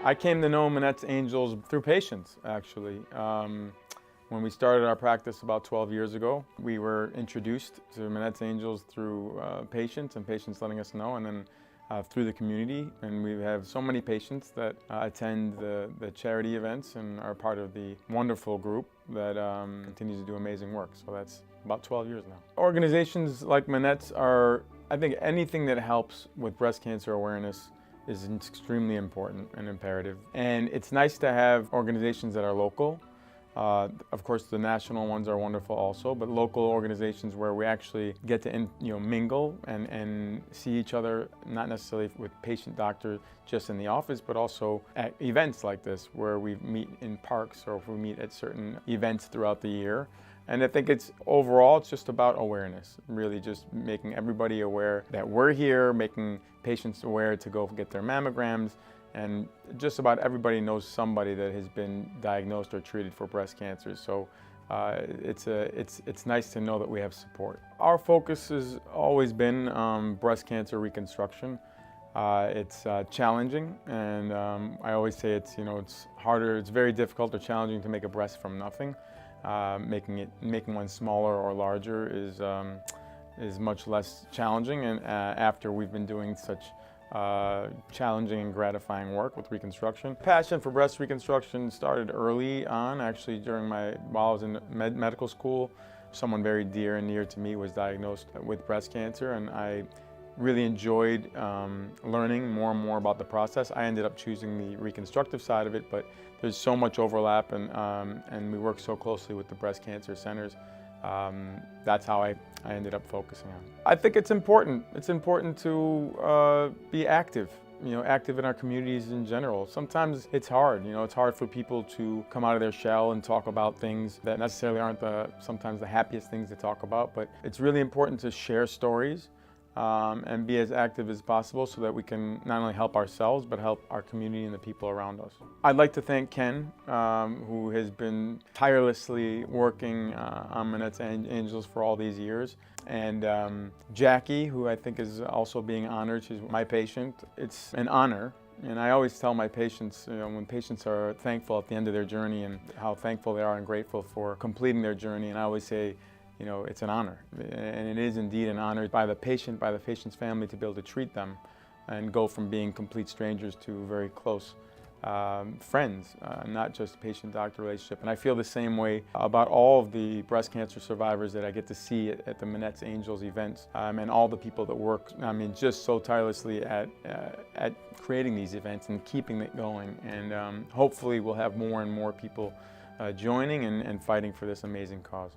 I came to know Minette's Angels through patients, actually. When we started our practice about 12 years ago, we were introduced to Minette's Angels through patients and patients letting us know, and then through the community. And we have so many patients that attend the charity events and are part of the wonderful group that continues to do amazing work. So that's about 12 years now. Organizations like Minette's are, I think anything that helps with breast cancer awareness is extremely important and imperative. And it's nice to have organizations that are local. Of course, the national ones are wonderful also, but local organizations where we actually get to mingle and see each other, not necessarily with patient doctor just in the office, but also at events like this where we meet in parks or if we meet at certain events throughout the year. And I think it's just about awareness, really just making everybody aware that we're here, making patients aware to go get their mammograms, and just about everybody knows somebody that has been diagnosed or treated for breast cancer. So it's nice to know that we have support. Our focus has always been breast cancer reconstruction. It's challenging, and I always say it's harder, it's very difficult or challenging to make a breast from nothing. Making one smaller or larger is much less challenging, and after we've been doing such challenging and gratifying work with reconstruction. Passion for breast reconstruction started early on, actually while I was in medical school. Someone very dear and near to me was diagnosed with breast cancer, and I really enjoyed learning more and more about the process. I ended up choosing the reconstructive side of it, but there's so much overlap, and we work so closely with the breast cancer centers. That's how I ended up focusing on. I think it's important. It's important to be active, active in our communities in general. Sometimes it's hard, it's hard for people to come out of their shell and talk about things that necessarily aren't sometimes the happiest things to talk about, but it's really important to share stories and be as active as possible so that we can not only help ourselves, but help our community and the people around us. I'd like to thank Ken, who has been tirelessly working on Minette's Angels for all these years, and Jackie, who I think is also being honored. She's my patient. It's an honor. And I always tell my patients, when patients are thankful at the end of their journey and how thankful they are and grateful for completing their journey, and I always say, it's an honor, and it is indeed an honor by the patient's family to be able to treat them and go from being complete strangers to very close friends, not just patient-doctor relationship. And I feel the same way about all of the breast cancer survivors that I get to see at the Minette's Angels events, and all the people that work, just so tirelessly at creating these events and keeping it going. And hopefully we'll have more and more people joining and fighting for this amazing cause.